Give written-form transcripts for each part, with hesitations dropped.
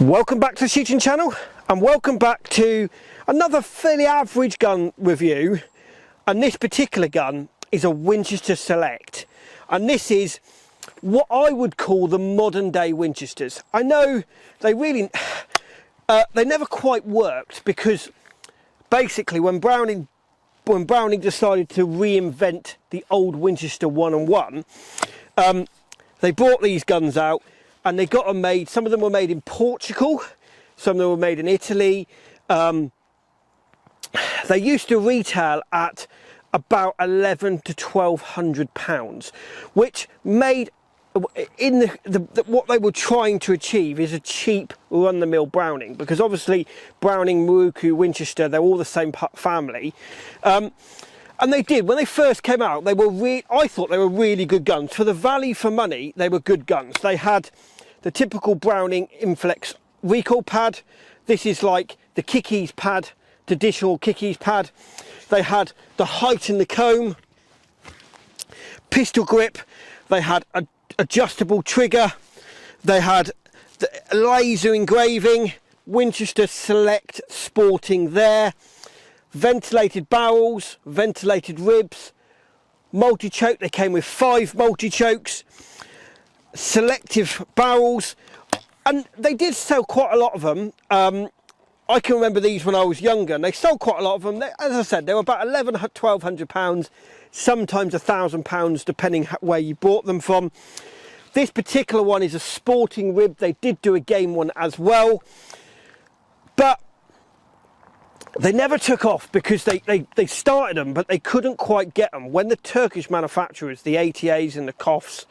Welcome back to the shooting channel, and welcome back to another fairly average gun review. And this particular gun is a Winchester Select, and this is what I would call the modern day Winchesters. I know they really they never quite worked, because basically when Browning decided to reinvent the old Winchester 1&1, they brought these guns out and they got them made. Some of them were made in Portugal, some of them were made in Italy. They used to retail at about £1,100 to £1,200, which made in what they were trying to achieve is a cheap run-the-mill Browning, because obviously Browning, Maruku, Winchester, they're all the same family. And they did, when they first came out, they were I thought they were really good guns. For the value for money, they were good guns. They had the typical Browning Inflex recoil pad. This is like the Kickies pad, traditional Kickies pad. They had the height in the comb, pistol grip. They had a adjustable trigger. They had the laser engraving, Winchester Select sporting there, ventilated barrels, ventilated ribs, multi-choke. They came with 5 multi-chokes, selective barrels, and they did sell quite a lot of them. I can remember these when I was younger, and they sold quite a lot of them. As I said, they were about £1,100 to £1,200, sometimes £1,000 depending where you bought them from. This particular one is a sporting rib. They did do a game one as well, but they never took off because they started them, but they couldn't quite get them. When the Turkish manufacturers, the ATAs and the KOFs,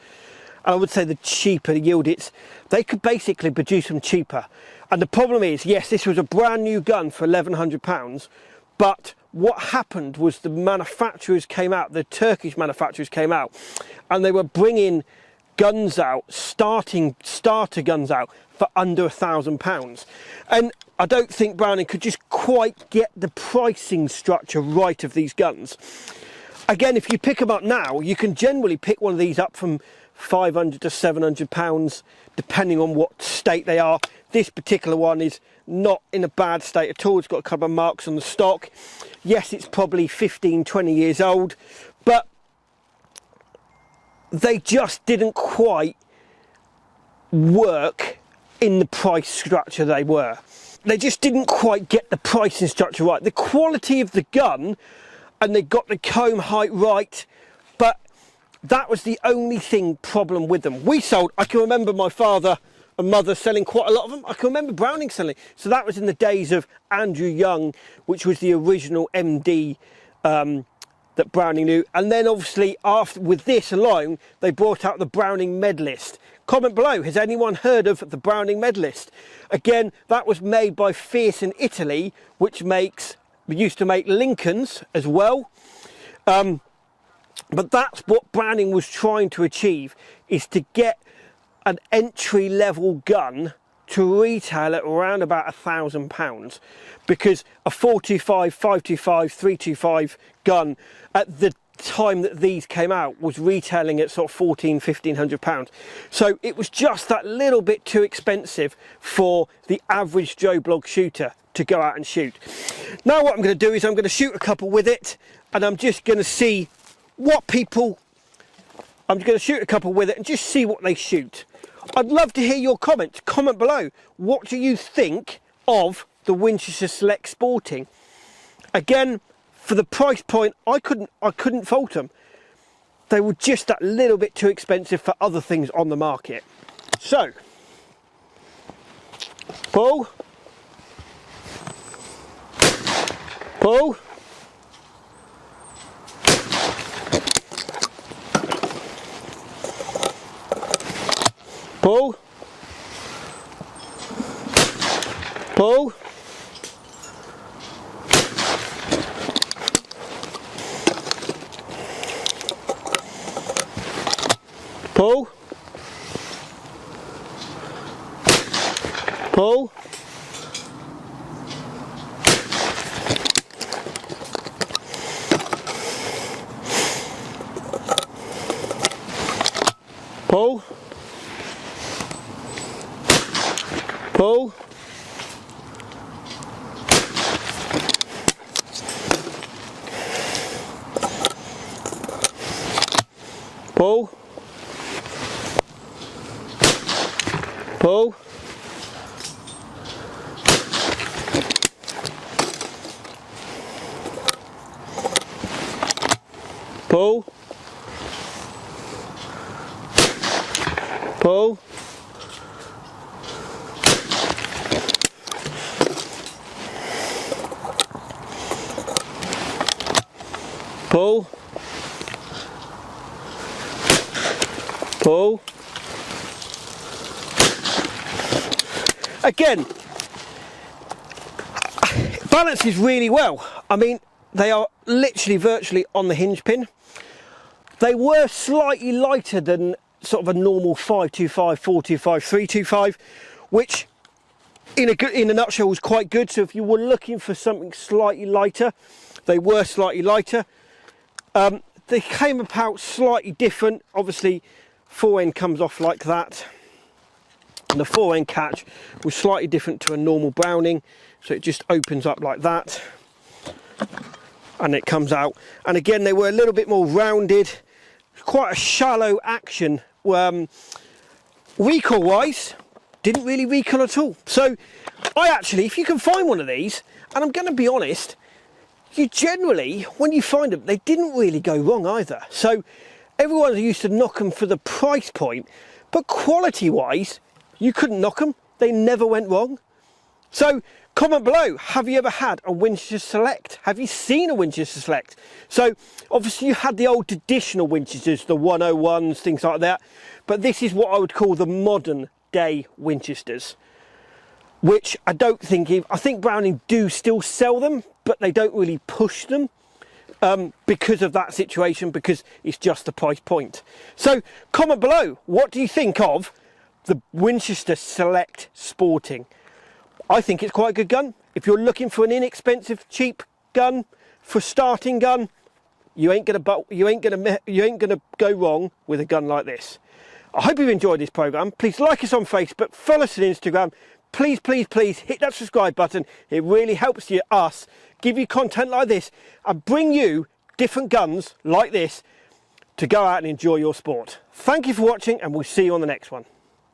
and I would say the cheaper Yildits, they could basically produce them cheaper. And the problem is, yes, this was a brand new gun for £1,100, but what happened was the manufacturers came out, the Turkish manufacturers came out, and they were bringing guns out, starter guns out for under £1,000. And I don't think Browning could just quite get the pricing structure right of these guns. Again, if you pick them up now, you can generally pick one of these up from £500 to £700, depending on what state they are. This particular one is not in a bad state at all. It's got a couple of marks on the stock. Yes, it's probably 15, 20 years old, but they just didn't quite work in the price structure they were. They just didn't quite get the pricing structure right. The quality of the gun, and they got the comb height right, but that was the only problem with them. I can remember my father and mother selling quite a lot of them. I can remember Browning selling. So that was in the days of Andrew Young, which was the original MD that Browning knew. And then obviously with this alone, they brought out the Browning Medalist. Comment below, has anyone heard of the Browning Medalist? Again, that was made by Fierce in Italy, which used to make Lincolns as well. But that's what Browning was trying to achieve, is to get an entry-level gun to retail at around about £1,000, because a 425, 525, 325 gun at the time that these came out was retailing at sort of £1,400–1,500. So it was just that little bit too expensive for the average Joe Blog shooter to go out and shoot. Now what I'm going to do is I'm going to shoot a couple with it, and I'm just going to see what people, I'm going to shoot a couple with it and just see what they shoot. I'd love to hear your comments. Comment below. What do you think of the Winchester Select Sporting? Again, for the price point, I couldn't fault them. They were just that little bit too expensive for other things on the market. So, pull, pull, pull, pull, pull, pull, pull, pull, pull, pull, pull, pull, pull, pull. Again, balances really well. I mean, they are literally virtually on the hinge pin. They were slightly lighter than sort of a normal 525, 425, 325, which in a nutshell was quite good. So if you were looking for something slightly lighter, they were slightly lighter. They came about slightly different. Obviously, fore end comes off like that, and the fore end catch was slightly different to a normal Browning, so it just opens up like that and it comes out. And again, they were a little bit more rounded, quite a shallow action. Recoil wise, didn't really recoil at all. So I actually, if you can find one of these, and I'm going to be honest, you generally, when you find them, they didn't really go wrong either. So everyone used to knock them for the price point, but quality wise, you couldn't knock them. They never went wrong. So comment below, have you ever had a Winchester Select? Have you seen a Winchester Select? So obviously you had the old traditional Winchesters, the 101s, things like that, but this is what I would call the modern day Winchesters, which I don't think, I think Browning do still sell them, but they don't really push them because of that situation, because it's just the price point. So comment below, what do you think of the Winchester Select Sporting? I think it's quite a good gun. If you're looking for an inexpensive, cheap gun for starting gun, you ain't gonna go wrong with a gun like this. I hope you've enjoyed this program. Please like us on Facebook, follow us on Instagram. Please, please, please hit that subscribe button. It really helps us give you content like this and bring you different guns like this to go out and enjoy your sport. Thank you for watching, and we'll see you on the next one.